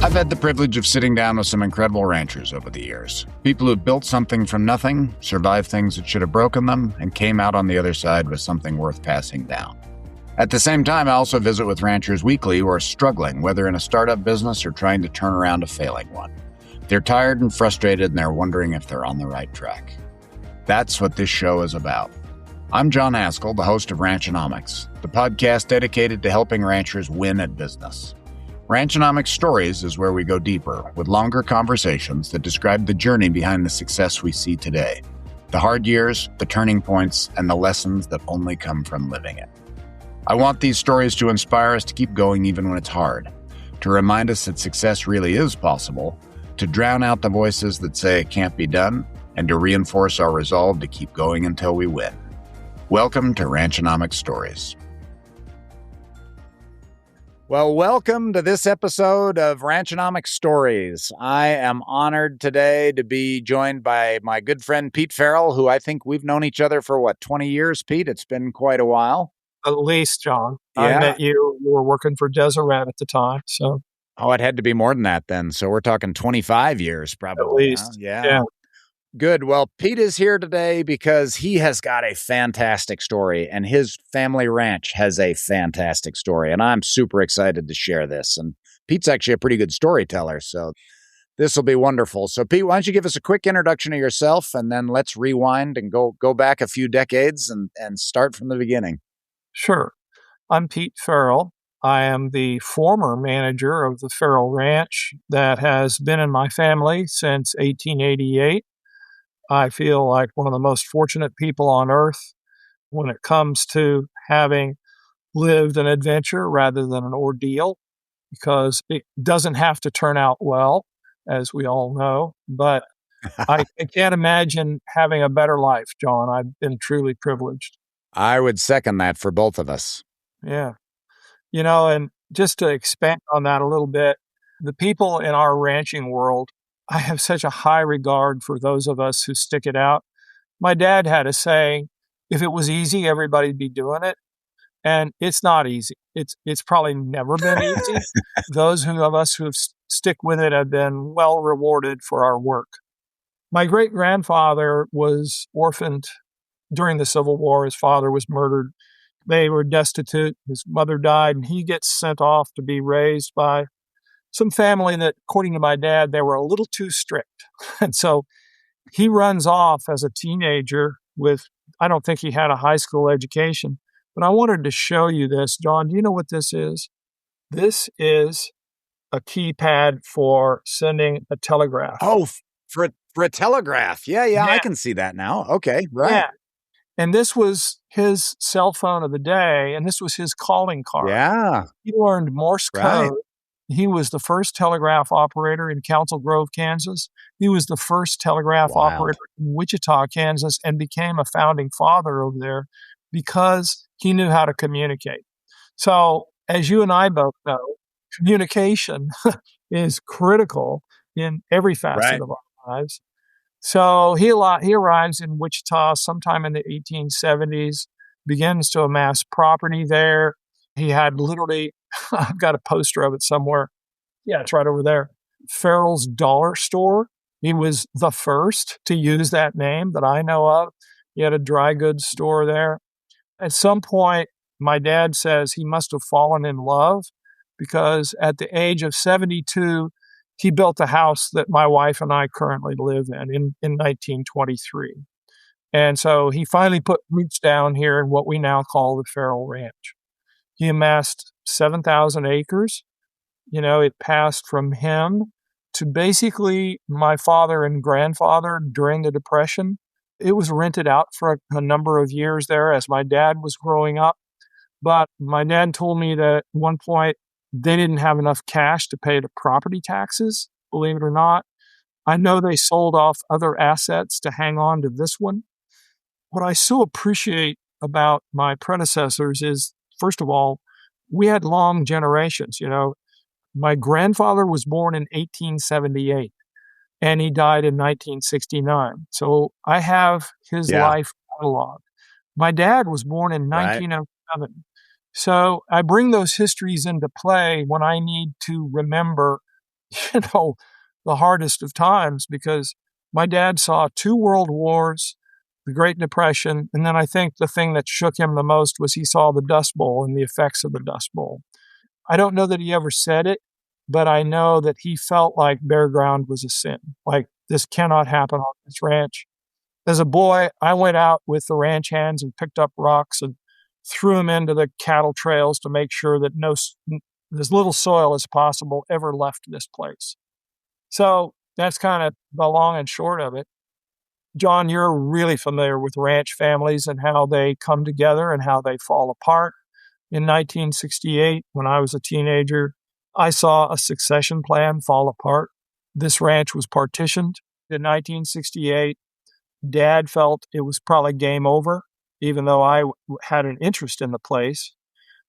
I've had the privilege of sitting down with some incredible ranchers over the years. People who've built something from nothing, survived things that should have broken them, and came out on the other side with something worth passing down. At the same time, I also visit with ranchers weekly who are struggling, whether in a startup business or trying to turn around a failing one. They're tired and frustrated, and they're wondering if they're on the right track. That's what this show is about. I'm John Haskell, the host of Ranchonomics, the podcast dedicated to helping ranchers win at business. Ranchonomics Stories is where we go deeper with longer conversations that describe the journey behind the success we see today, the hard years, the turning points, and the lessons that only come from living it. I want these stories to inspire us to keep going even when it's hard, to remind us that success really is possible, to drown out the voices that say it can't be done, and to reinforce our resolve to keep going until we win. Welcome to Ranchonomics Stories. Well, welcome to this episode of Ranchonomics Stories. I am honored today to be joined by my good friend Pete Ferrell, who I think we've known each other for, 20 years, Pete? It's been quite a while. At least, John. Yeah. I met you. You were working for Deseret at the time, so. Oh, it had to be more than that then. So we're talking 25 years probably. At least, huh? yeah. Good. Well, Pete is here today because he has got a fantastic story, and his family ranch has a fantastic story, and I'm super excited to share this. And Pete's actually a pretty good storyteller, so this will be wonderful. So, Pete, why don't you give us a quick introduction of yourself, and then let's rewind and go back a few decades and start from the beginning. Sure. I'm Pete Ferrell. I am the former manager of the Ferrell Ranch that has been in my family since 1888. I feel like one of the most fortunate people on earth when it comes to having lived an adventure rather than an ordeal, because it doesn't have to turn out well, as we all know. But I can't imagine having a better life, John. I've been truly privileged. I would second that for both of us. Yeah. And just to expand on that a little bit, the people in our ranching world, I have such a high regard for those of us who stick it out. My dad had a saying, if it was easy, everybody'd be doing it. And it's not easy. It's probably never been easy. Those of us who stick with it have been well rewarded for our work. My great-grandfather was orphaned during the Civil War. His father was murdered. They were destitute. His mother died, and he gets sent off to be raised by some family that, according to my dad, they were a little too strict. And so he runs off as a teenager I don't think he had a high school education, but I wanted to show you this. John, do you know what this is? This is a keypad for sending a telegraph. Oh, for a telegraph. Yeah, I can see that now. Okay, right. Yeah. And this was his cell phone of the day, and this was his calling card. Yeah. He learned Morse code. Right. He was the first telegraph operator in Council Grove, Kansas. He was the first telegraph operator in Wichita, Kansas, and became a founding father over there because he knew how to communicate. So, as you and I both know, communication is critical in every facet of our lives. So he arrives in Wichita sometime in the 1870s, begins to amass property there. He had literally, I've got a poster of it somewhere. Yeah, it's right over there. Ferrell's Dollar Store. He was the first to use that name that I know of. He had a dry goods store there. At some point, my dad says he must have fallen in love because at the age of 72, he built the house that my wife and I currently live in 1923. And so he finally put roots down here in what we now call the Ferrell Ranch. He amassed 7,000 acres. It passed from him to basically my father and grandfather during the Depression. It was rented out for a number of years there as my dad was growing up. But my dad told me that at one point, they didn't have enough cash to pay the property taxes, believe it or not. I know they sold off other assets to hang on to this one. What I so appreciate about my predecessors is, first of all, we had long generations. My grandfather was born in 1878, and he died in 1969. So I have his life catalog. My dad was born in 1907. So I bring those histories into play when I need to remember you know, the hardest of times because my dad saw 2 world wars, the Great Depression, and then I think the thing that shook him the most was he saw the Dust Bowl and the effects of the Dust Bowl. I don't know that he ever said it, but I know that he felt like bare ground was a sin. Like, this cannot happen on this ranch. As a boy, I went out with the ranch hands and picked up rocks and threw them into the cattle trails to make sure that as little soil as possible ever left this place. So that's kind of the long and short of it. John, you're really familiar with ranch families and how they come together and how they fall apart. In 1968, when I was a teenager, I saw a succession plan fall apart. This ranch was partitioned. In 1968, Dad felt it was probably game over, even though I had an interest in the place.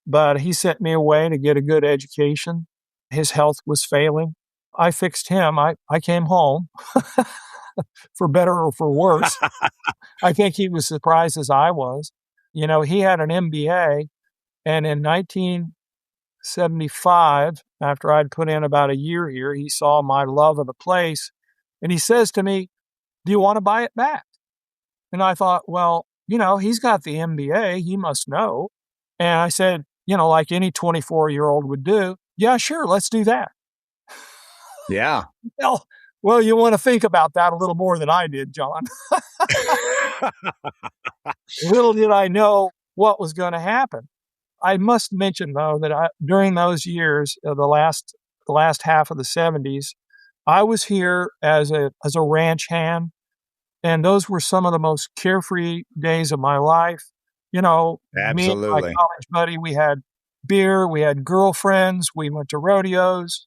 But he sent me away to get a good education. His health was failing. I fixed him. I came home, for better or for worse. I think he was surprised as I was. You know, he had an MBA, and in 1975, after I'd put in about a year here, he saw my love of the place, and he says to me, "Do you want to buy it back?" And I thought, well, he's got the MBA. He must know. And I said, like any 24-year-old would do, yeah, sure, let's do that. Yeah. Well, you want to think about that a little more than I did, John. Little did I know what was going to happen. I must mention, though, that during those years, the last half of the 70s, I was here as a ranch hand. And those were some of the most carefree days of my life. Absolutely. Me and my college buddy, we had beer, we had girlfriends, we went to rodeos.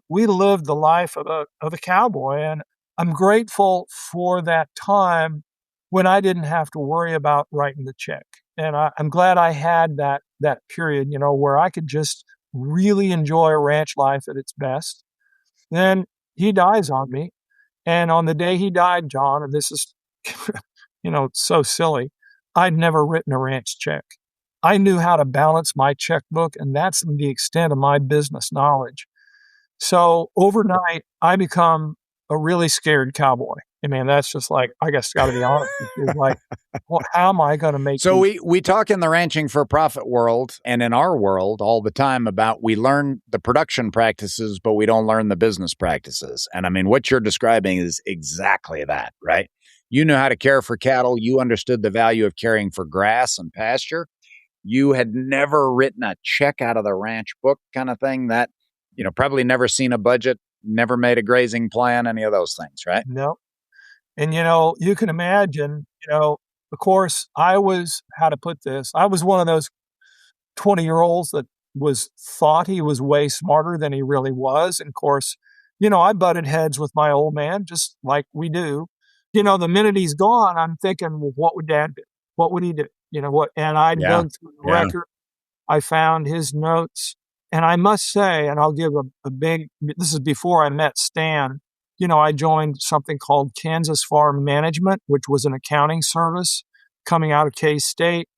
We lived the life of a cowboy. And I'm grateful for that time when I didn't have to worry about writing the check. And I'm glad I had that period, where I could just really enjoy ranch life at its best. Then he dies on me. And on the day he died, John, and this is, it's so silly, I'd never written a ranch check. I knew how to balance my checkbook, and that's the extent of my business knowledge. So overnight, I become a really scared cowboy. I mean, that's just like, I guess, got to be honest with you. Like, well, how am I going to make So we talk in the ranching for profit world and in our world all the time about we learn the production practices, but we don't learn the business practices. And I mean, what you're describing is exactly that, right? You knew how to care for cattle. You understood the value of caring for grass and pasture. You had never written a check out of the ranch book kind of thing. That, probably never seen a budget, never made a grazing plan, any of those things, right? No. And, you can imagine, of course, I was one of those 20-year-olds that thought he was way smarter than he really was. And of course, I butted heads with my old man, just like we do. The minute he's gone, I'm thinking, well, what would Dad do? What would he do? And I dug through the record. I found his notes. And I must say, and I'll give a big, this is before I met Stan, I joined something called Kansas Farm Management, which was an accounting service coming out of K-State.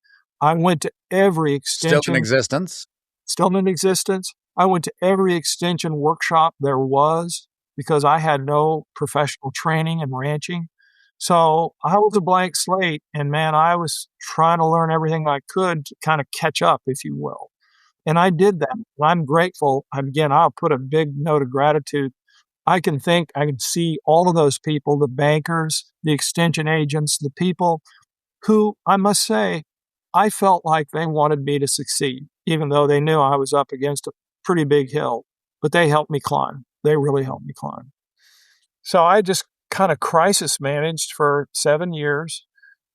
I went to every extension. Still in existence? Still in existence. I went to every extension workshop there was because I had no professional training in ranching. So I was a blank slate, and man, I was trying to learn everything I could to kind of catch up, if you will. And I did that. I'm grateful. Again, I'll put a big note of gratitude. I can see all of those people, the bankers, the extension agents, the people who, I must say, I felt like they wanted me to succeed, even though they knew I was up against a pretty big hill. But they helped me climb. They really helped me climb. So I just kind of crisis managed for 7 years,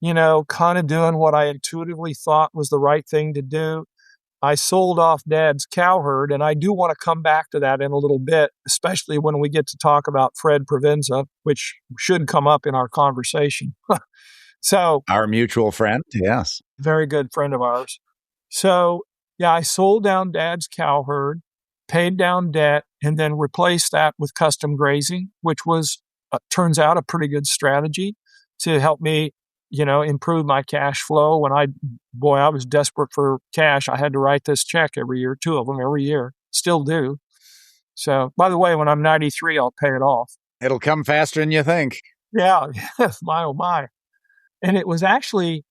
kind of doing what I intuitively thought was the right thing to do. I sold off Dad's cow herd, and I do want to come back to that in a little bit, especially when we get to talk about Fred Provenza, which should come up in our conversation. So, our mutual friend, yes. Very good friend of ours. So, I sold down Dad's cow herd, paid down debt, and then replaced that with custom grazing, which was, turns out, a pretty good strategy to help me improve my cash flow. When I was desperate for cash. I had to write this check every year, 2 of them every year, still do. So, by the way, when I'm 93, I'll pay it off. It'll come faster than you think. Yeah, my oh my. And it was actually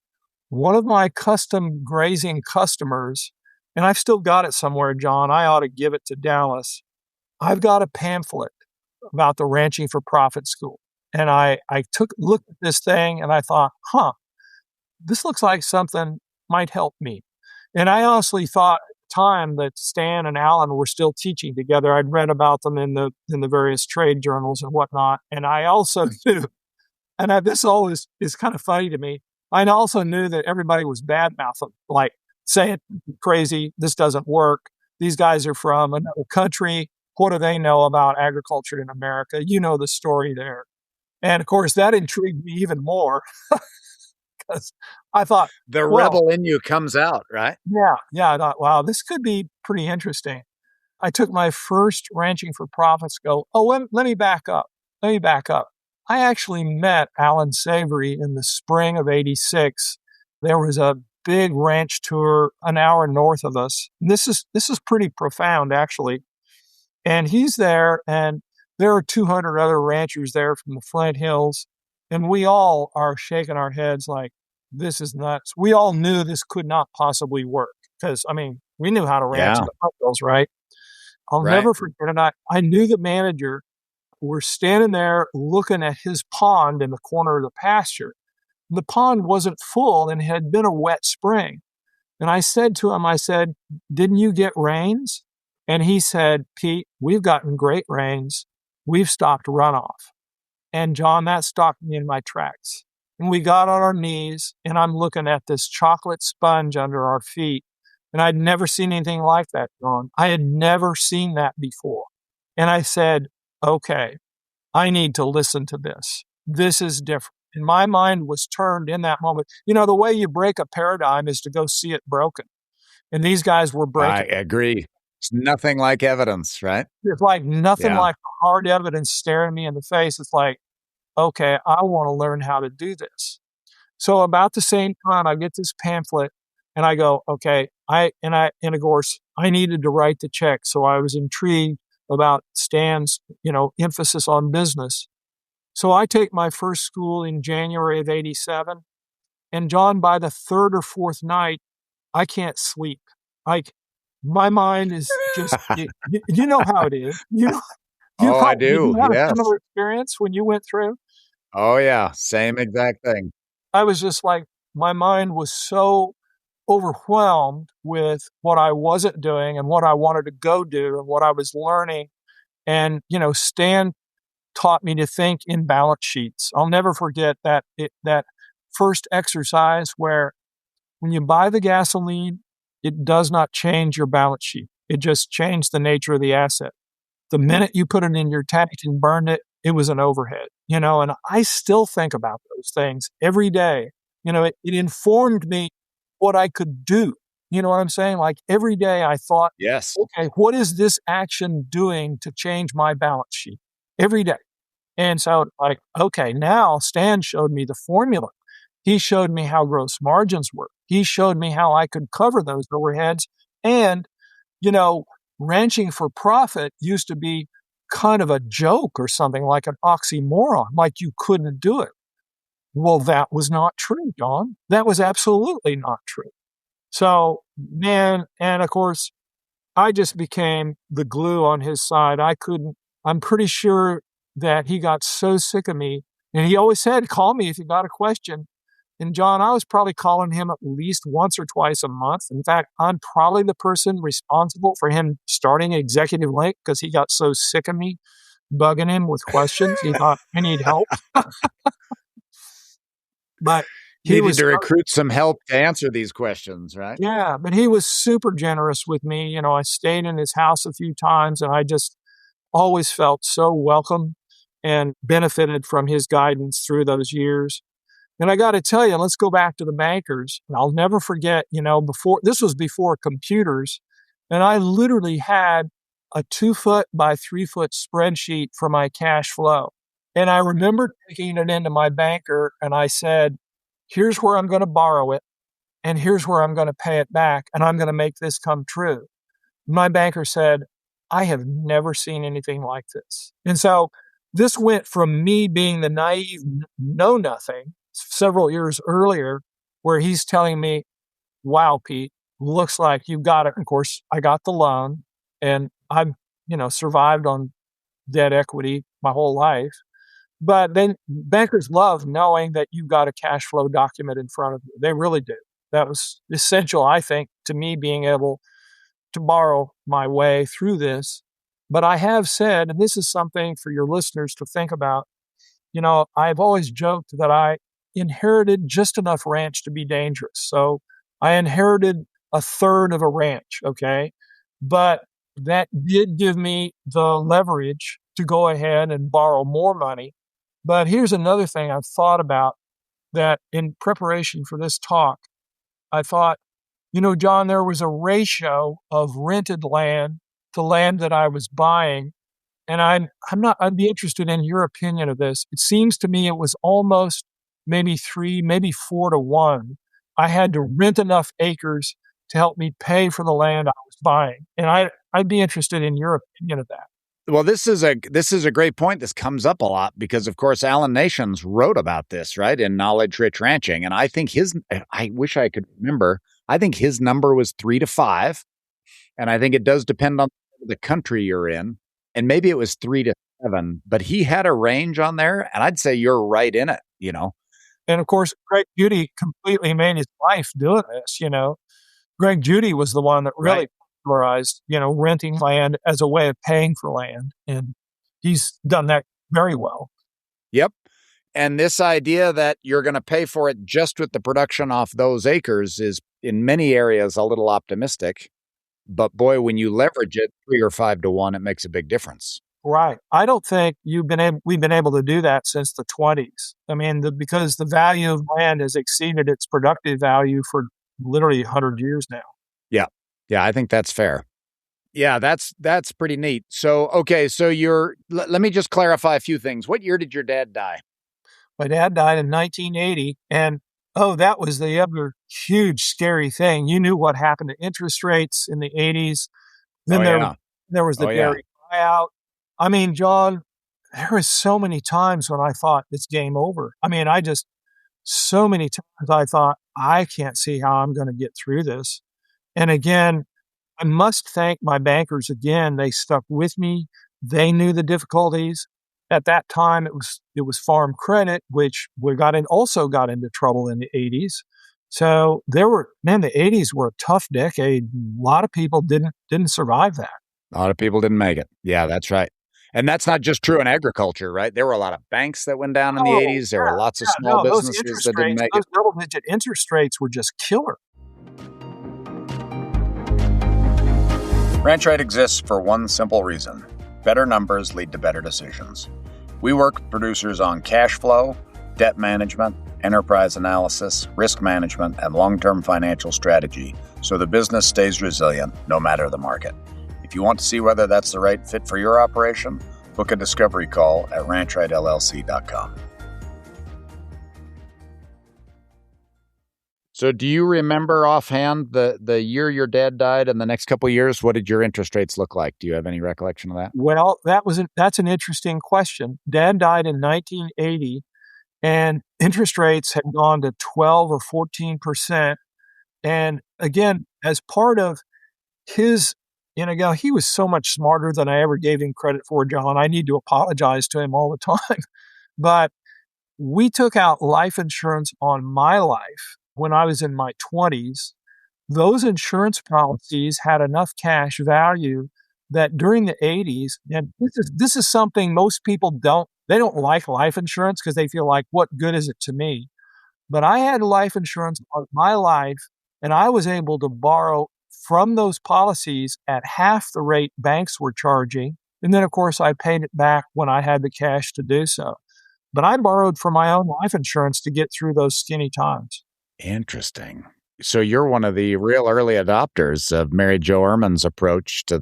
one of my custom grazing customers, and I've still got it somewhere, John. I ought to give it to Dallas. I've got a pamphlet about the Ranching for Profit School. And I looked at this thing and I thought, this looks like something might help me. And I honestly thought at the time that Stan and Alan were still teaching together. I'd read about them in the various trade journals and whatnot. And I also knew, and this always is kind of funny to me, I also knew that everybody was bad-mouthing, like saying crazy, this doesn't work. These guys are from another country. What do they know about agriculture in America? You know the story there. And of course, that intrigued me even more because I thought the rebel in you comes out, right? Yeah. I thought, wow, this could be pretty interesting. I took my first Ranching for Profits go. Let me back up. I actually met Alan Savory in the spring of '86. There was a big ranch tour an hour north of us. And this is pretty profound, actually. And he's there, and there are 200 other ranchers there from the Flint Hills, and we all are shaking our heads like, this is nuts. We all knew this could not possibly work because, we knew how to ranch in the foothills, right? I'll never forget it. I knew the manager. We're standing there looking at his pond in the corner of the pasture. The pond wasn't full and it had been a wet spring. And I said to him, didn't you get rains? And he said, Pete, we've gotten great rains. We've stopped runoff. And John, that stopped me in my tracks. And we got on our knees, and I'm looking at this chocolate sponge under our feet. And I'd never seen anything like that, John. I had never seen that before. And I said, okay, I need to listen to this. This is different. And my mind was turned in that moment. The way you break a paradigm is to go see it broken. And these guys were breaking. I agree. It's nothing like evidence, right? It's like nothing like hard evidence staring me in the face. It's like, okay, I want to learn how to do this. So about the same time, I get this pamphlet and I go, okay, and of course, I needed to write the check. So I was intrigued about Stan's, emphasis on business. So I take my first school in January of '87. And John, by the third or fourth night, I can't sleep. My mind is just, you know how it is. I do. You had yes. a similar experience when you went through? Oh, yeah. Same exact thing. I was just like, my mind was so overwhelmed with what I wasn't doing and what I wanted to go do and what I was learning. And, Stan taught me to think in balance sheets. I'll never forget that first exercise where when you buy the gasoline, it does not change your balance sheet. It just changed the nature of the asset. The minute you put it in your tank and burned it, it was an overhead, and I still think about those things every day. It informed me what I could do. You know what I'm saying? Like every day I thought, yes, okay, what is this action doing to change my balance sheet every day? And so like, okay, now Stan showed me the formula. He showed me how gross margins work. He showed me how I could cover those overheads. And, ranching for profit used to be kind of a joke or something, like an oxymoron, like you couldn't do it. Well, that was not true, John. That was absolutely not true. So, man, and of course, I just became the glue on his side. I'm pretty sure that he got so sick of me. And he always said, call me if you got a question. And John, I was probably calling him at least once or twice a month. In fact, I'm probably the person responsible for him starting Executive Link because he got so sick of me bugging him with questions. He thought, I need help. But he needed to recruit some help to answer these questions, right? Yeah, but he was super generous with me. I stayed in his house a few times, and I just always felt so welcome and benefited from his guidance through those years. And I got to tell you, let's go back to the bankers. And I'll never forget, this was before computers, and I literally had a 2-foot by 3-foot spreadsheet for my cash flow. And I remember taking it into my banker, and I said, here's where I'm going to borrow it, and here's where I'm going to pay it back, and I'm going to make this come true. My banker said, I have never seen anything like this. And so this went from me being the naive, know nothing several years earlier, where he's telling me, wow, Pete, looks like you got it. Of course, I got the loan and I've, survived on debt equity my whole life. But then bankers love knowing that you've got a cash flow document in front of you. They really do. That was essential, I think, to me being able to borrow my way through this. But I have said, and this is something for your listeners to think about, I've always joked that I inherited just enough ranch to be dangerous. So I inherited a third of a ranch, okay? But that did give me the leverage to go ahead and borrow more money. But here's another thing I've thought about that in preparation for this talk. I thought, John, there was a ratio of rented land to land that I was buying. And I'd be interested in your opinion of this. It seems to me it was almost maybe 3, maybe 4 to 1. I had to rent enough acres to help me pay for the land I was buying. And I'd be interested in your opinion of that. Well, this is a great point. This comes up a lot because, of course, Alan Nations wrote about this, right, in Knowledge Rich Ranching. And I think I wish I could remember, I think his number was 3 to 5. And I think it does depend on the country you're in. And maybe it was 3 to 7, but he had a range on there. And I'd say you're right in it, And of course, Greg Judy completely made his life doing this, Greg Judy was the one that really popularized, renting land as a way of paying for land. And he's done that very well. Yep. And this idea that you're going to pay for it just with the production off those acres is in many areas a little optimistic. But boy, when you leverage it 3 or 5 to 1, it makes a big difference. Right. I don't think we've been able to do that since the 20s. I mean, because the value of land has exceeded its productive value for literally 100 years now. Yeah. Yeah, I think that's fair. Yeah, that's pretty neat. So, okay, so let me just clarify a few things. What year did your dad die? My dad died in 1980, and that was the other huge, scary thing. You knew what happened to interest rates in the 80s. Then there was the dairy buyout. I mean, John, there was so many times when I thought it's game over. I mean, so many times I thought, I can't see how I'm going to get through this. And again, I must thank my bankers again. They stuck with me. They knew the difficulties. At that time, it was farm credit, which also got into trouble in the 80s. So the 80s were a tough decade. A lot of people didn't survive that. A lot of people didn't make it. Yeah, that's right. And that's not just true in agriculture, right? There were a lot of banks that went down in the 80s. There were lots of small businesses that didn't make it. Those double-digit interest rates were just killer. RanchRight exists for one simple reason. Better numbers lead to better decisions. We work with producers on cash flow, debt management, enterprise analysis, risk management, and long-term financial strategy so the business stays resilient no matter the market. If you want to see whether that's the right fit for your operation, book a discovery call at ranchwrightllc.com. So do you remember offhand the year your dad died and the next couple of years? What did your interest rates look like? Do you have any recollection of that? Well, that's an interesting question. Dad died in 1980, and interest rates had gone to 12 or 14%. And again, as part of his, he was so much smarter than I ever gave him credit for, John. I need to apologize to him all the time. But we took out life insurance on my life when I was in my 20s. Those insurance policies had enough cash value that during the 80s, and this is something most people don't like life insurance because they feel like, what good is it to me? But I had life insurance on my life, and I was able to borrow from those policies at half the rate banks were charging. And then, of course, I paid it back when I had the cash to do so. But I borrowed from my own life insurance to get through those skinny times. Interesting. So you're one of the real early adopters of Mary Jo Ehrman's approach to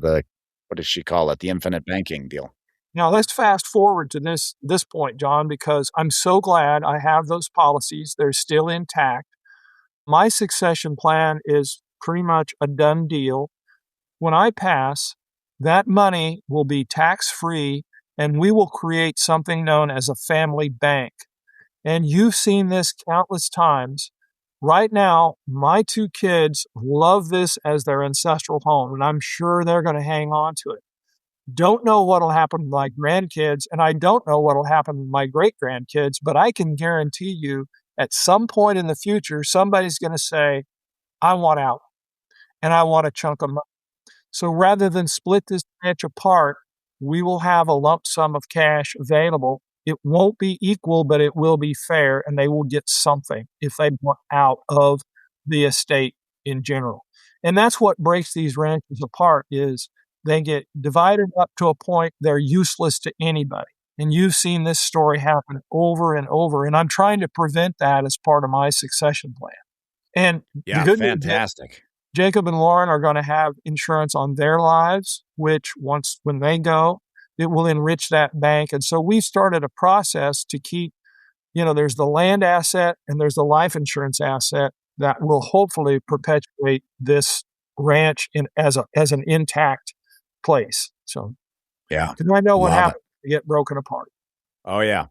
what does she call it? The infinite banking deal. Now, let's fast forward to this point, John, because I'm so glad I have those policies. They're still intact. My succession plan is pretty much a done deal. When I pass, That money will be tax-free, and we will create something known as a family bank. And you've seen this countless times. Right now, my 2 kids love this as their ancestral home, and I'm sure they're going to hang on to it. Don't know what'll happen with my grandkids, and I don't know what'll happen with my great-grandkids, but I can guarantee you at some point in the future, somebody's going to say, I want out, and I want a chunk of money. So rather than split this ranch apart, we will have a lump sum of cash available. It won't be equal, but it will be fair, and they will get something if they want out of the estate in general. And that's what breaks these ranches apart is they get divided up to a point they're useless to anybody. And you've seen this story happen over and over, and I'm trying to prevent that as part of my succession plan. And yeah, the good fantastic. News, Jacob and Lauren are going to have insurance on their lives, which when they go, it will enrich that bank. And so we've started a process to keep, there's the land asset and there's the life insurance asset that will hopefully perpetuate this ranch as an intact place. So, yeah, because I know what happens to get broken apart. Oh yeah.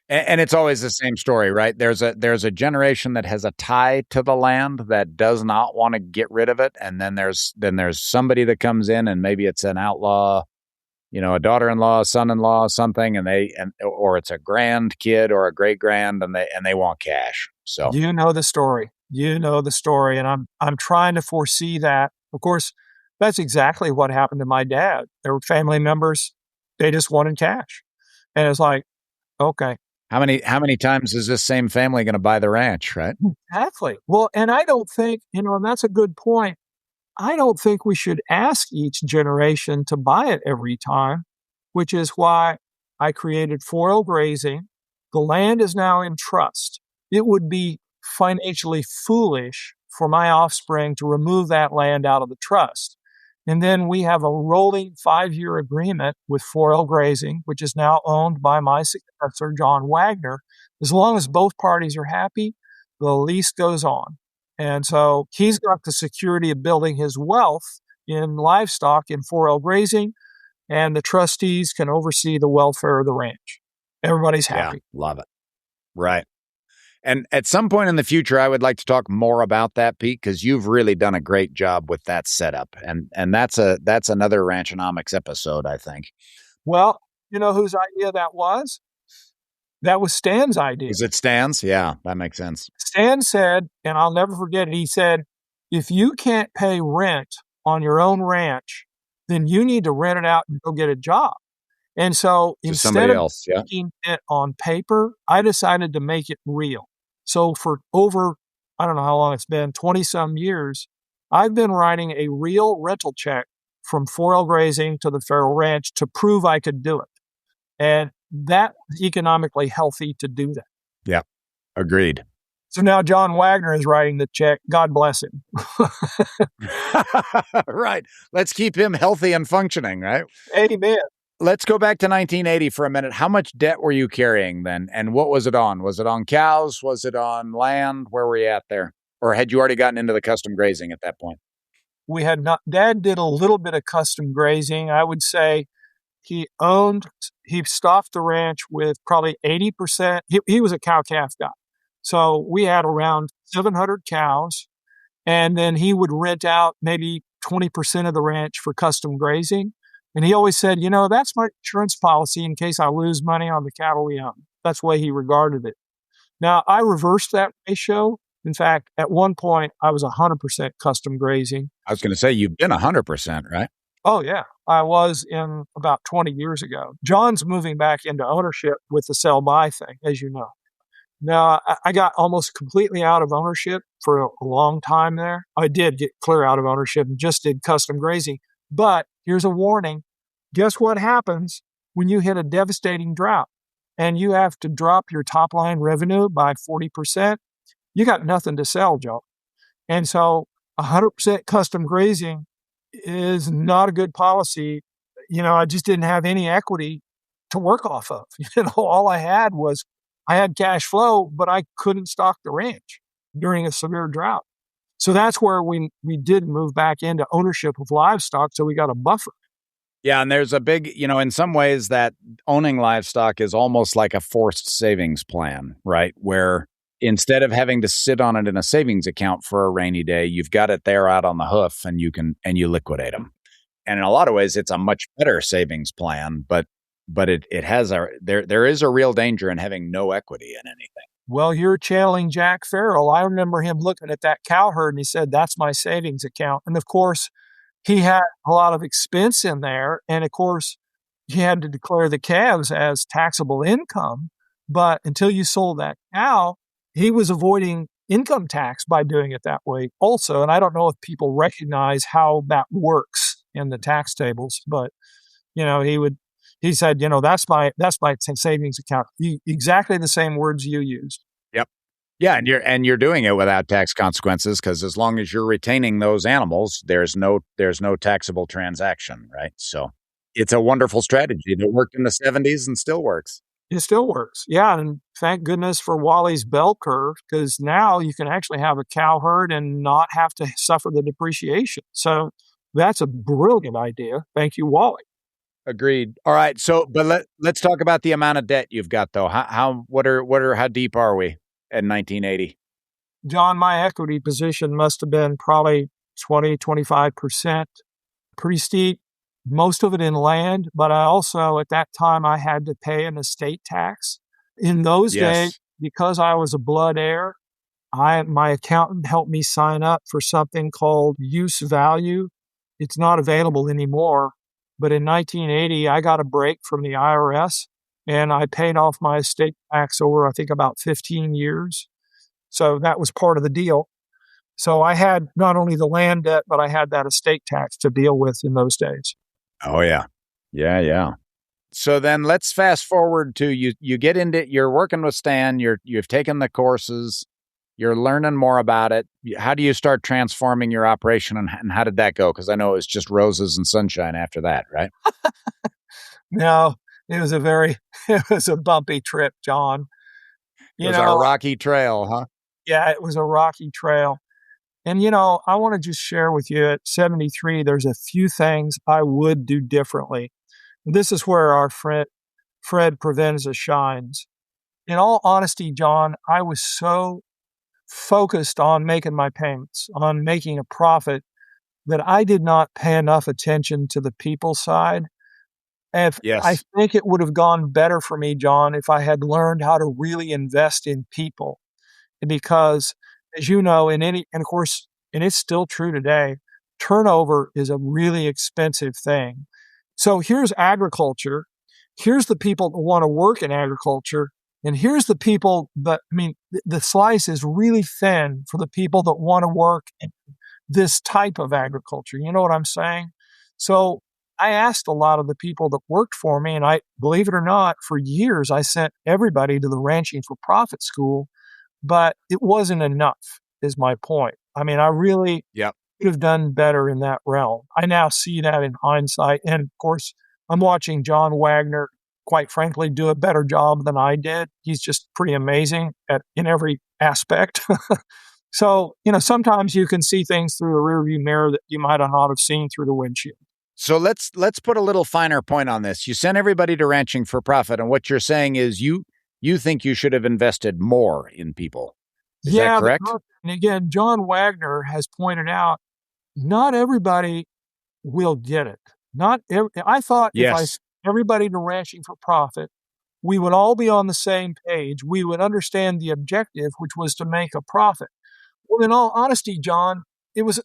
And it's always the same story, right? There's a generation that has a tie to the land that does not want to get rid of it, and then there's somebody that comes in, and maybe it's an outlaw, a daughter-in-law, son-in-law, something, or it's a grandkid or a great-grand, and they want cash. So you know the story, and I'm trying to foresee that. Of course, that's exactly what happened to my dad. There were family members; they just wanted cash, and it's like, okay. How many times is this same family going to buy the ranch, right? Exactly. Well, and I don't think, and that's a good point. I don't think we should ask each generation to buy it every time, which is why I created foil grazing. The land is now in trust. It would be financially foolish for my offspring to remove that land out of the trust. And then we have a rolling 5-year agreement with foil grazing, which is now owned by my successor, John Wagner. As long as both parties are happy, the lease goes on. And so he's got the security of building his wealth in livestock in foil grazing, and the trustees can oversee the welfare of the ranch. Everybody's happy. Yeah, love it. Right. And at some point in the future, I would like to talk more about that, Pete, because you've really done a great job with that setup. And that's another Ranchonomics episode, I think. Well, you know whose idea that was? That was Stan's idea. Is it Stan's? Yeah, that makes sense. Stan said, and I'll never forget it, he said, if you can't pay rent on your own ranch, then you need to rent it out and go get a job. And so instead of making it on paper, I decided to make it real. So for over, I don't know how long it's been, 20-some years, I've been writing a real rental check from foil grazing to the Ferrell Ranch to prove I could do it. And that's economically healthy to do that. Yeah, agreed. So now John Wagner is writing the check. God bless him. Right. Let's keep him healthy and functioning, right? Amen. Let's go back to 1980 for a minute. How much debt were you carrying then? And what was it on? Was it on cows? Was it on land? Where were you at there? Or had you already gotten into the custom grazing at that point? We had not. Dad did a little bit of custom grazing. I would say he stocked the ranch with probably 80%. He was a cow-calf guy. So we had around 700 cows. And then he would rent out maybe 20% of the ranch for custom grazing. And he always said, that's my insurance policy in case I lose money on the cattle we own. That's the way he regarded it. Now, I reversed that ratio. In fact, at one point, I was 100% custom grazing. I was going to say, you've been 100%, right? Oh, yeah. I was in about 20 years ago. John's moving back into ownership with the sell-buy thing, as you know. Now, I got almost completely out of ownership for a long time there. I did get clear out of ownership and just did custom grazing. But here's a warning. Guess what happens when you hit a devastating drought and you have to drop your top line revenue by 40%? You got nothing to sell, Joe. And so 100% custom grazing is not a good policy. I just didn't have any equity to work off of. All I had was I had cash flow, but I couldn't stock the ranch during a severe drought. So that's where we did move back into ownership of livestock, so we got a buffer. Yeah, and there's a big, in some ways that owning livestock is almost like a forced savings plan, right? Where instead of having to sit on it in a savings account for a rainy day, you've got it there out on the hoof and you liquidate them. And in a lot of ways it's a much better savings plan, but it has there is a real danger in having no equity in anything. Well, you're channeling Jack Ferrell. I remember him looking at that cow herd and he said, "That's my savings account." And of course, he had a lot of expense in there. And of course, he had to declare the calves as taxable income. But until you sold that cow, he was avoiding income tax by doing it that way also. And I don't know if people recognize how that works in the tax tables, but he said, that's my savings account. Exactly the same words you used. Yep. Yeah, and you're doing it without tax consequences because as long as you're retaining those animals, there's no taxable transaction, right? So it's a wonderful strategy that worked in the 70s and still works. It still works. Yeah, and thank goodness for Wally's bell curve, because now you can actually have a cow herd and not have to suffer the depreciation. So that's a brilliant idea. Thank you, Wally. Agreed. All right. So, but let's talk about the amount of debt you've got, though. How deep are we in 1980? John, my equity position must have been probably 25%. Pretty steep. Most of it in land, but I also, at that time, I had to pay an estate tax. In those days, because I was a blood heir, my accountant helped me sign up for something called use value. It's not available anymore. But in 1980, I got a break from the IRS, and I paid off my estate tax over, I think, about 15 years. So that was part of the deal. So I had not only the land debt, but I had that estate tax to deal with in those days. Oh, yeah. Yeah. So then let's fast forward to you get into, you're working with Stan, you've taken the courses, you're learning more about it. How do you start transforming your operation and how did that go? Because I know it was just roses and sunshine after that, right? No, it was a bumpy trip, John. It was a rocky trail, huh? Yeah, it was a rocky trail. And, I want to just share with you at 73, there's a few things I would do differently. This is where our friend Fred Provenza shines. In all honesty, John, I was so focused on making my payments, on making a profit, that I did not pay enough attention to the people side. I think it would have gone better for me, John, if I had learned how to really invest in people. Because, as you know, and of course, and it's still true today, turnover is a really expensive thing. So here's agriculture. Here's the people that want to work in agriculture. And here's the people that, the slice is really thin for the people that want to work in this type of agriculture. You know what I'm saying? So I asked a lot of the people that worked for me, and believe it or not, for years, I sent everybody to the Ranching for Profit school, but it wasn't enough, is my point. I really could have done better in that realm. I now see that in hindsight. And of course, I'm watching John Wagner, quite frankly, do a better job than I did. He's just pretty amazing in every aspect. So, sometimes you can see things through the rearview mirror that you might not have seen through the windshield. So let's put a little finer point on this. You sent everybody to Ranching for Profit, and what you're saying is you think you should have invested more in people. Is that correct? And again, John Wagner has pointed out, not everybody will get it. I thought if I sent everybody to Ranching for Profit, we would all be on the same page. We would understand the objective, which was to make a profit. Well, in all honesty, John, it was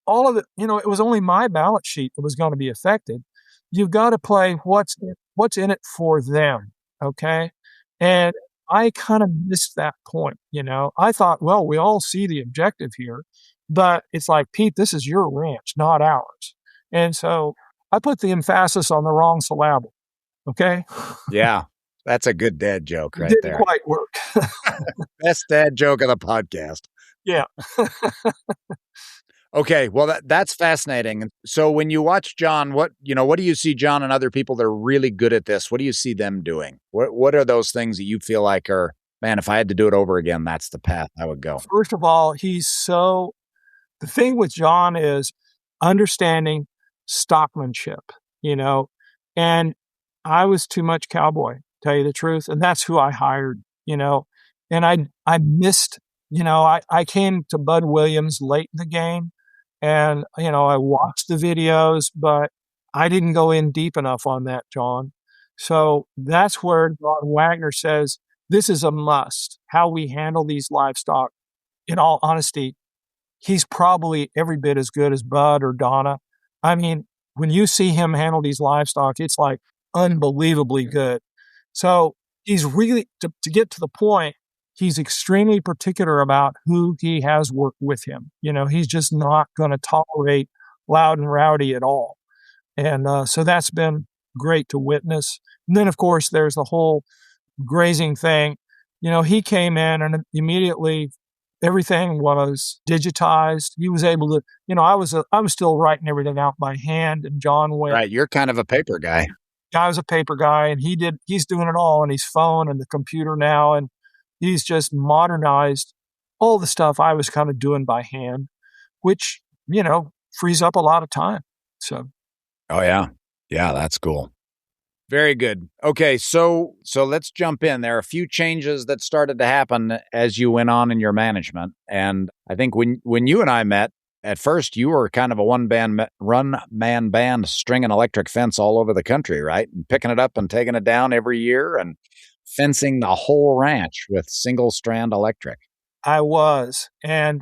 all of it. It was only my balance sheet that was going to be affected. You've got to play what's in it for them. Okay. And I kind of missed that point. I thought, well, we all see the objective here, but it's like, Pete, this is your ranch, not ours. And so I put the emphasis on the wrong syllable. Okay. Yeah. That's a good dad joke right there. Didn't quite work. Best dad joke of the podcast. Yeah. Okay. Well, that's fascinating. So when you watch John, what do you see John and other people that are really good at this? What do you see them doing? What are those things that you feel like are, man, if I had to do it over again, that's the path I would go? First of all, the thing with John is understanding stockmanship. you know, and I was too much cowboy, tell you the truth, and that's who I hired, and I missed, I came to Bud Williams late in the game, and, I watched the videos, but I didn't go in deep enough on that, John. So that's where John Wagner says, this is a must, how we handle these livestock. In all honesty, he's probably every bit as good as Bud or Donna. I mean, when you see him handle these livestock, it's like unbelievably good. So he's really, to get to the point, he's extremely particular about who he has work with him. He's just not going to tolerate loud and rowdy at all. And so that's been great to witness. And then, of course, there's the whole grazing thing. He came in and immediately everything was digitized. He was able to, I was still writing everything out by hand, and John went. Right, you're kind of a paper guy. I was a paper guy, and he's doing it all on his phone and the computer now, and he's just modernized all the stuff I was kind of doing by hand, which, frees up a lot of time. So. Oh, yeah. Yeah, that's cool. Very good. Okay, so let's jump in. There are a few changes that started to happen as you went on in your management. And I think when you and I met, at first you were kind of a one-man band stringing electric fence all over the country, right? And picking it up and taking it down every year and fencing the whole ranch with single-strand electric. I was. And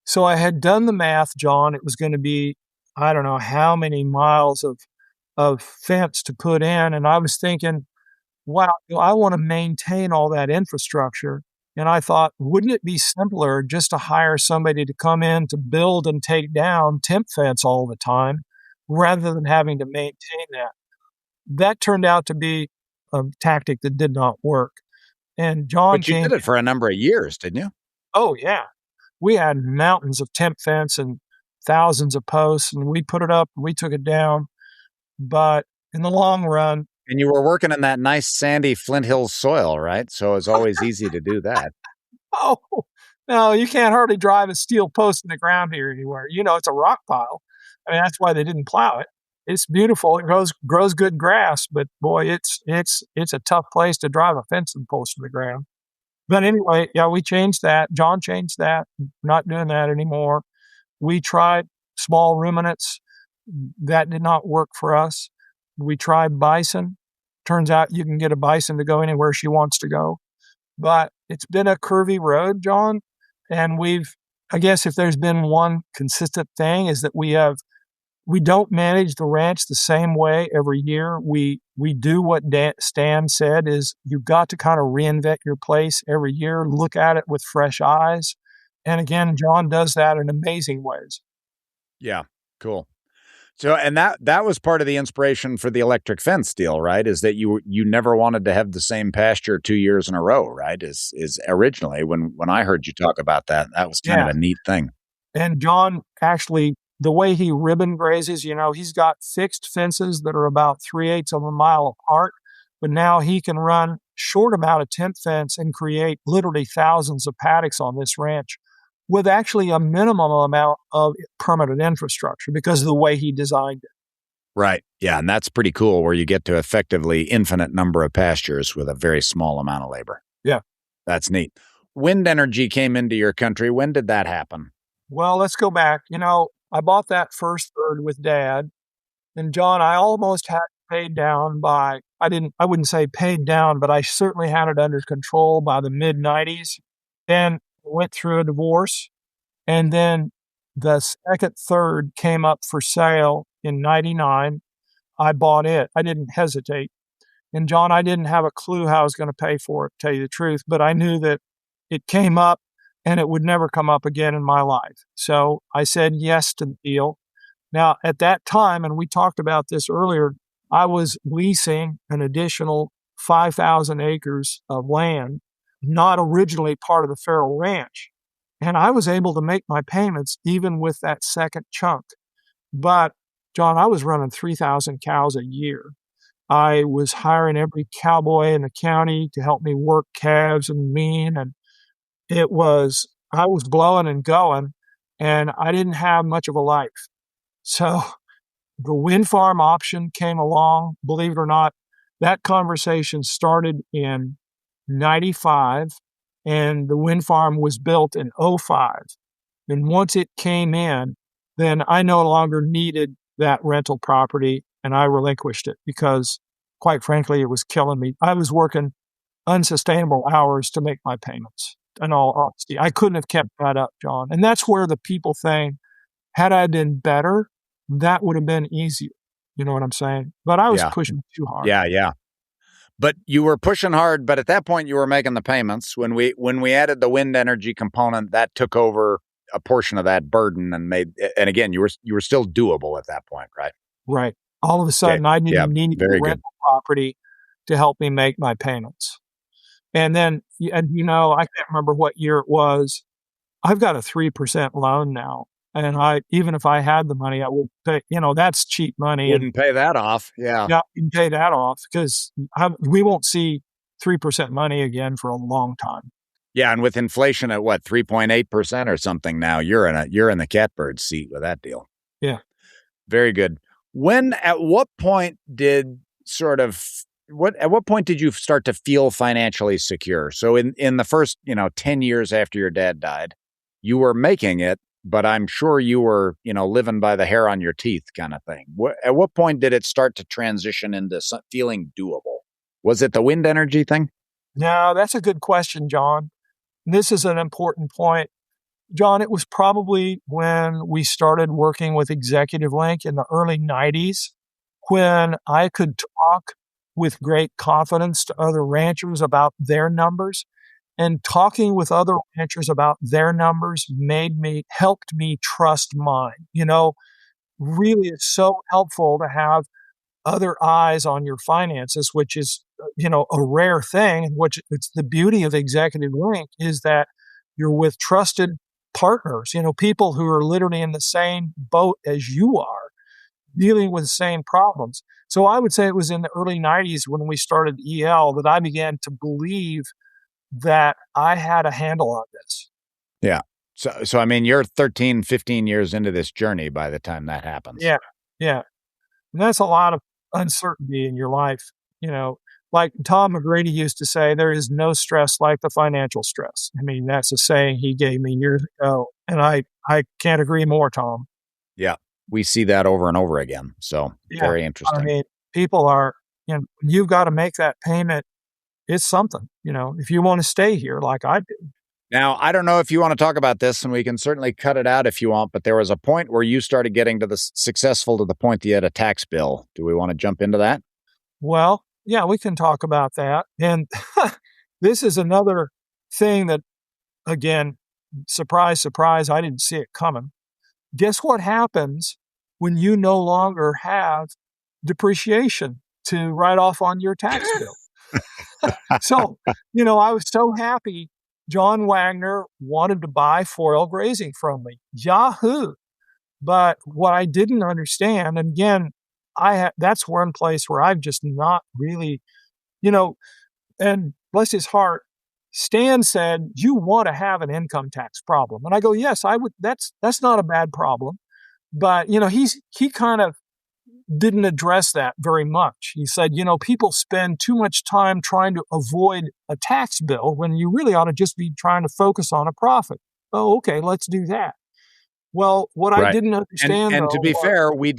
so I had done the math, John. It was going to be, I don't know how many miles of fence to put in. And I was thinking, wow, I want to maintain all that infrastructure. And I thought, wouldn't it be simpler just to hire somebody to come in to build and take down temp fence all the time rather than having to maintain that? That turned out to be a tactic that did not work. And John But you did it for a number of years, didn't you? Oh, yeah. We had mountains of temp fence and thousands of posts, and we put it up and we took it down. But in the long run. And you were working in that nice sandy Flint Hills soil, right? So it's always easy to do that. Oh, no, you can't hardly drive a steel post in the ground here anywhere. It's a rock pile. I mean, that's why they didn't plow it. It's beautiful. It grows good grass, but boy, it's a tough place to drive a fencing post in the ground. But anyway, yeah, we changed that. John changed that. Not doing that anymore. We tried small ruminants. That did not work for us. We tried bison. Turns out you can get a bison to go anywhere she wants to go. But it's been a curvy road, John. And I guess if there's been one consistent thing is that we don't manage the ranch the same way every year. We do what Stan said is you've got to kind of reinvent your place every year, look at it with fresh eyes. And again, John does that in amazing ways. Yeah, cool. So, and that was part of the inspiration for the electric fence deal, right? Is that you never wanted to have the same pasture 2 years in a row, right? Is originally when I heard you talk about that was kind of a neat thing. And John actually, the way he ribbon grazes, he's got fixed fences that are about 3/8 of a mile apart, but now he can run short amount of temp fence and create literally thousands of paddocks on this ranch with actually a minimum amount of permanent infrastructure because of the way he designed it. Right. Yeah. And that's pretty cool where you get to effectively infinite number of pastures with a very small amount of labor. Yeah. That's neat. Wind energy came into your country. When did that happen? Well, let's go back. I bought that first bird with Dad. And John, I almost had it paid down by, I wouldn't say paid down, but I certainly had it under control by the mid-90s. Then went through a divorce, and then the second third came up for sale in 99. I bought it. I didn't hesitate. And John, I didn't have a clue how I was going to pay for it, to tell you the truth, but I knew that it came up and it would never come up again in my life. So I said yes to the deal. Now, at that time, and we talked about this earlier, I was leasing an additional 5,000 acres of land, not originally part of the Ferrell Ranch. And I was able to make my payments even with that second chunk. But, John, I was running 3,000 cows a year. I was hiring every cowboy in the county to help me work calves and lean. And I was blowing and going, and I didn't have much of a life. So the wind farm option came along. Believe it or not, that conversation started in 95, and the wind farm was built in '05. And once it came in, then I no longer needed that rental property, and I relinquished it because, quite frankly, it was killing me. I was working unsustainable hours to make my payments. In all honesty, I couldn't have kept that up, John. And that's where the people thing, had I been better, that would have been easier. You know what I'm saying? But I was pushing too hard. Yeah. But you were pushing hard, but at that point you were making the payments. When we added the wind energy component, that took over a portion of that burden and again, you were still doable at that point, right? Right. All of a sudden I didn't need the rental property to help me make my payments. And then, I can't remember what year it was. I've got a 3% loan now. And even if I had the money, I would pay, that's cheap money. Wouldn't pay that off. Yeah. Yeah, you can pay that off because we won't see 3% money again for a long time. Yeah. And with inflation at 3.8% or something now, you're in the catbird seat with that deal. Yeah. Very good. At what point did you start to feel financially secure? So in the first, 10 years after your dad died, you were making it, but I'm sure you were, living by the hair on your teeth kind of thing. At what point did it start to transition into feeling doable? Was it the wind energy thing? No, that's a good question, John. This is an important point. John, it was probably when we started working with Executive Link in the early 90s, when I could talk with great confidence to other ranchers about their numbers. And talking with other ranchers about their numbers helped me trust mine. Really is so helpful to have other eyes on your finances, which is, a rare thing. And which it's the beauty of Executive Link is that you're with trusted partners, people who are literally in the same boat as you are, dealing with the same problems. So I would say it was in the early 90s when we started EL that I began to believe that I had a handle on this. Yeah. So I mean, you're 13, 15 years into this journey by the time that happens. Yeah. Yeah. And that's a lot of uncertainty in your life. Like Tom McGrady used to say, there is no stress like the financial stress. I mean, that's a saying he gave me years ago. And I can't agree more, Tom. Yeah. We see that over and over again. So very interesting. I mean, people are, you've got to make that payment. It's something, if you want to stay here like I do. Now, I don't know if you want to talk about this, and we can certainly cut it out if you want, but there was a point where you started getting successful to the point that you had a tax bill. Do we want to jump into that? Well, yeah, we can talk about that. And this is another thing that, again, surprise, surprise, I didn't see it coming. Guess what happens when you no longer have depreciation to write off on your tax bill? So, I was so happy. John Wagner wanted to buy 4L grazing from me. Yahoo! But what I didn't understand, and again, that's one place where I've just not really, and bless his heart, Stan said, you want to have an income tax problem. And I go, yes, I would. That's not a bad problem. But, he kind of didn't address that very much. He said, people spend too much time trying to avoid a tax bill when you really ought to just be trying to focus on a profit. Oh, okay, let's do that. Well, what I didn't understand, and to be fair, we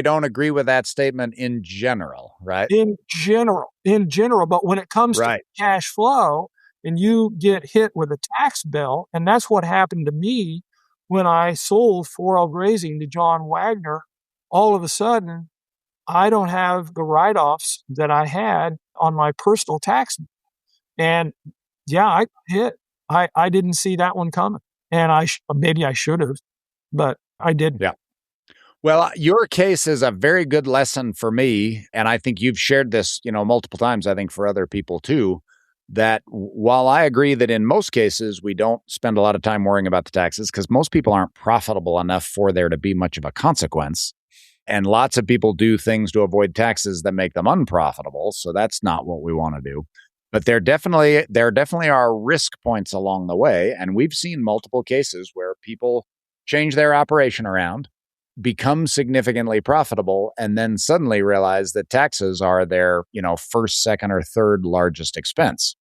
don't agree with that statement in general, right? In general, but when it comes to cash flow and you get hit with a tax bill, and that's what happened to me when I sold 4L grazing to John Wagner. All of a sudden, I don't have the write-offs that I had on my personal tax. And I got hit. I didn't see that one coming. And maybe I should have, but I didn't. Yeah. Well, your case is a very good lesson for me. And I think you've shared this, multiple times, I think for other people too, that while I agree that in most cases, we don't spend a lot of time worrying about the taxes because most people aren't profitable enough for there to be much of a consequence. And lots of people do things to avoid taxes that make them unprofitable. So that's not what we want to do. But there definitely are risk points along the way. And we've seen multiple cases where people change their operation around, become significantly profitable and then suddenly realize that taxes are their, first, second, or third largest expense.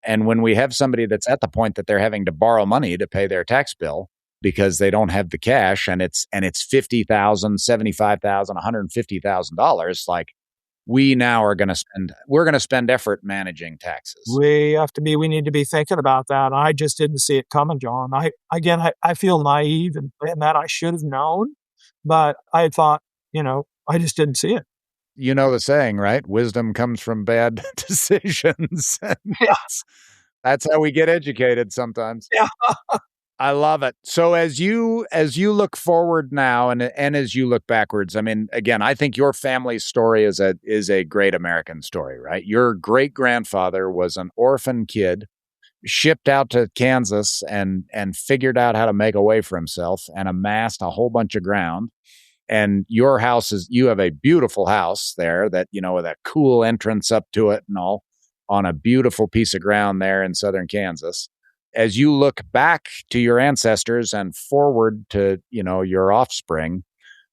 And when we have somebody that's at the point that they're having to borrow money to pay their tax bill because they don't have the cash, and it's $50,000, $75,000, $150,000, like, we now we're going to spend effort managing taxes. We need to be thinking about that. I just didn't see it coming, John. I feel naive and that I should have known, but I thought, I just didn't see it. You know the saying, right? Wisdom comes from bad decisions. Yes. That's how we get educated sometimes. Yeah. I love it. So as you look forward now and as you look backwards, I mean, again, I think your family's story is a great American story, right? Your great-grandfather was an orphan kid, shipped out to Kansas and figured out how to make a way for himself and amassed a whole bunch of ground. And your house you have a beautiful house there that, with a cool entrance up to it and all, on a beautiful piece of ground there in southern Kansas. As you look back to your ancestors and forward to, your offspring,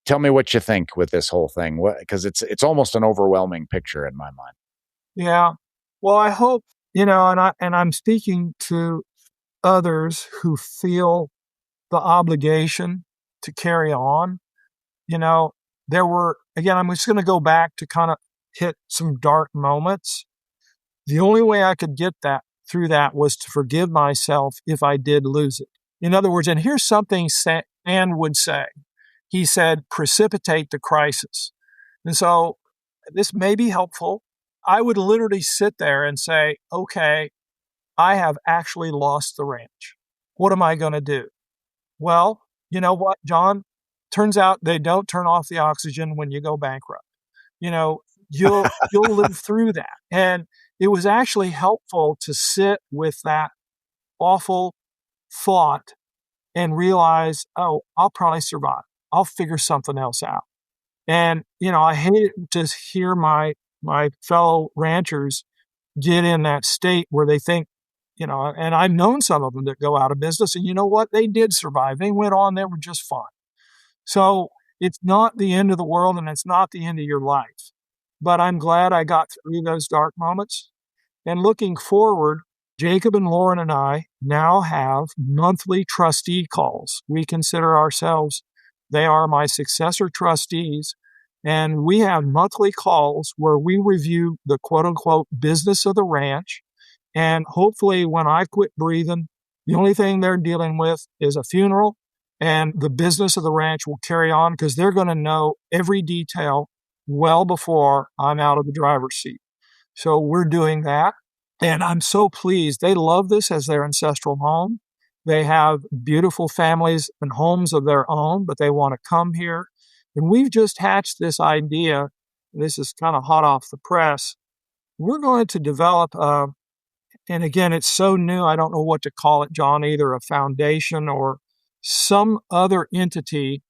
tell me what you think with this whole thing, because it's almost an overwhelming picture in my mind. Yeah. Well, I hope, and I'm speaking to others who feel the obligation to carry on. There were, again, I'm just going to go back to kind of hit some dark moments. The only way I could get through that was to forgive myself if I did lose it. In other words, and here's something Stan would say. He said, precipitate the crisis. And so this may be helpful. I would literally sit there and say, okay, I have actually lost the ranch. What am I going to do? Well, you know what, John? Turns out they don't turn off the oxygen when you go bankrupt. You'll live through that. And it was actually helpful to sit with that awful thought and realize, oh, I'll probably survive. I'll figure something else out. And, I hate to hear my fellow ranchers get in that state where they think, and I've known some of them that go out of business, and you know what? They did survive. They went on, they were just fine. So it's not the end of the world and it's not the end of your life. But I'm glad I got through those dark moments. And looking forward, Jacob and Lauren and I now have monthly trustee calls. We consider ourselves, they are my successor trustees. And we have monthly calls where we review the quote unquote business of the ranch. And hopefully when I quit breathing, the only thing they're dealing with is a funeral, and the business of the ranch will carry on because they're going to know every detail well before I'm out of the driver's seat. So we're doing that. And I'm so pleased. They love this as their ancestral home. They have beautiful families and homes of their own, but they want to come here. And we've just hatched this idea. This is kind of hot off the press. We're going to develop, and again, it's so new, I don't know what to call it, John, either a foundation or some other entity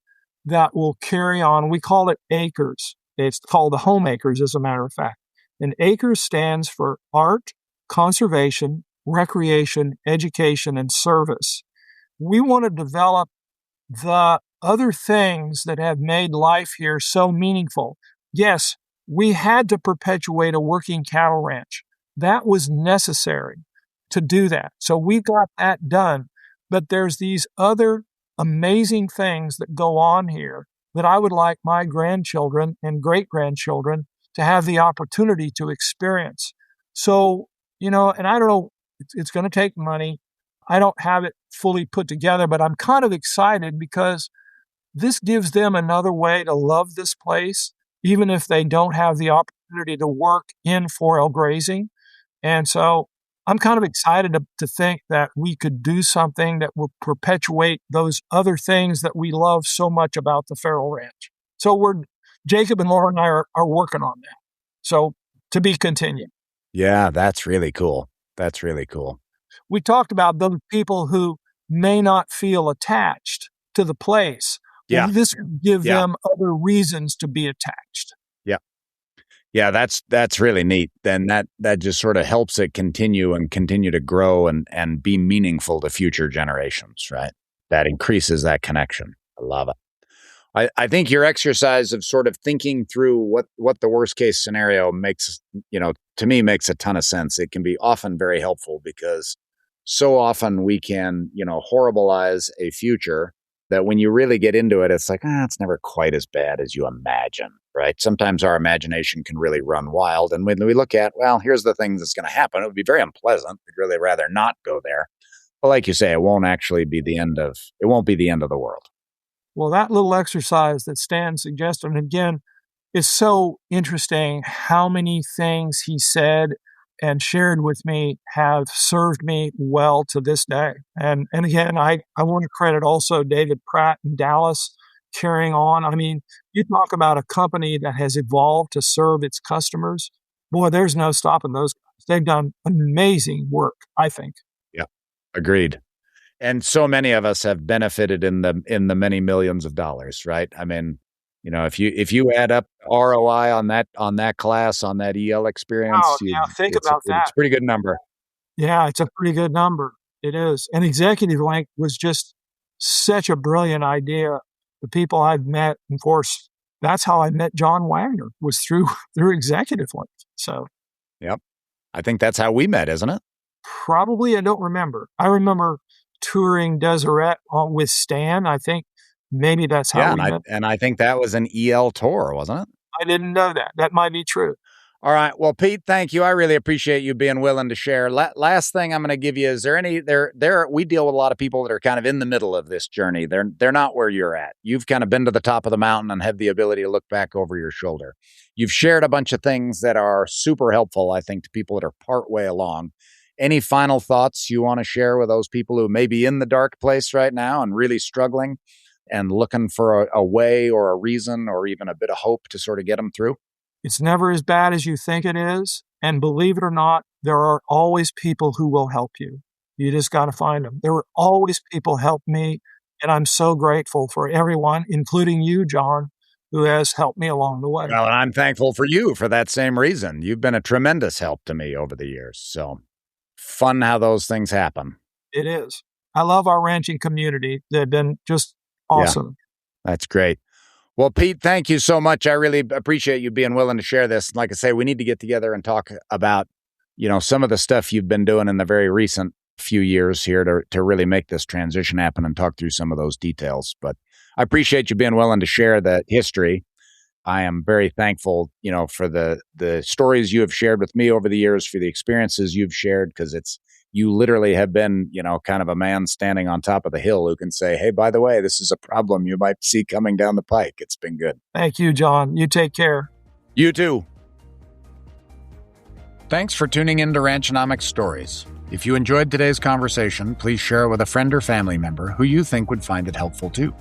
that will carry on. We call it ACRES. It's called the Homeacres, as a matter of fact. And ACRES stands for Art, Conservation, Recreation, Education, and Service. We want to develop the other things that have made life here so meaningful. Yes, we had to perpetuate a working cattle ranch. That was necessary to do that. So we got that done. But there's these other amazing things that go on here that I would like my grandchildren and great-grandchildren to have the opportunity to experience. So, and I don't know, it's going to take money. I don't have it fully put together, but I'm kind of excited because this gives them another way to love this place, even if they don't have the opportunity to work in 4L grazing. And so I'm kind of excited to think that we could do something that will perpetuate those other things that we love so much about the Ferrell Ranch. So Jacob and Laura and I are working on that. So to be continued. Yeah, that's really cool. That's really cool. We talked about those people who may not feel attached to the place. Yeah. Well, this would give them other reasons to be attached. Yeah, that's really neat. Then that just sort of helps it continue to grow and be meaningful to future generations, right? That increases that connection. I love it. I think your exercise of sort of thinking through what the worst case scenario makes, to me makes a ton of sense. It can be often very helpful because so often we can, horribilize a future that when you really get into it, it's like, it's never quite as bad as you imagine, right? Sometimes our imagination can really run wild. And when we look at, well, here's the thing that's going to happen, it would be very unpleasant. We'd really rather not go there. But like you say, it won't be the end of the world. Well, that little exercise that Stan suggested, and again, it's so interesting how many things he said and shared with me have served me well to this day. And again, I want to credit also David Pratt in Dallas carrying on. I mean, you talk about a company that has evolved to serve its customers. Boy, there's no stopping those guys. They've done amazing work, I think. Yeah, agreed. And so many of us have benefited in the many millions of dollars, right? I mean, if you add up ROI on that class, on that EL experience, think about that. It's a pretty good number. Yeah, it's a pretty good number. It is. And Executive Link was just such a brilliant idea. The people I've met, of course, that's how I met John Wagner, was through Executive Link. So, yep, I think that's how we met, isn't it? Probably. I don't remember. I remember touring Deseret with Stan. I think maybe that's how we met. And I think that was an EL tour, wasn't it? I didn't know that. That might be true. All right. Well, Pete, thank you. I really appreciate you being willing to share. Last thing I'm going to give you, is there any, we deal with a lot of people that are kind of in the middle of this journey. They're not where you're at. You've kind of been to the top of the mountain and have the ability to look back over your shoulder. You've shared a bunch of things that are super helpful, I think, to people that are partway along. Any final thoughts you want to share with those people who may be in the dark place right now and really struggling and looking for a way or a reason or even a bit of hope to sort of get them through? It's never as bad as you think it is. And believe it or not, there are always people who will help you. You just got to find them. There were always people help me. And I'm so grateful for everyone, including you, John, who has helped me along the way. Well, and I'm thankful for you for that same reason. You've been a tremendous help to me over the years. So fun how those things happen. It is. I love our ranching community. They've been just awesome. Yeah, that's great. Well, Pete, thank you so much. I really appreciate you being willing to share this. Like I say, we need to get together and talk about, some of the stuff you've been doing in the very recent few years here to really make this transition happen and talk through some of those details. But I appreciate you being willing to share the history. I am very thankful, for the stories you have shared with me over the years, for the experiences you've shared, because you literally have been, kind of a man standing on top of the hill who can say, hey, by the way, this is a problem you might see coming down the pike. It's been good. Thank you, John. You take care. You too. Thanks for tuning in to Ranchonomics Stories. If you enjoyed today's conversation, please share it with a friend or family member who you think would find it helpful too.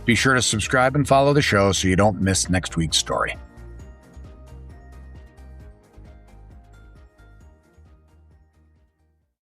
Be sure to subscribe and follow the show so you don't miss next week's story.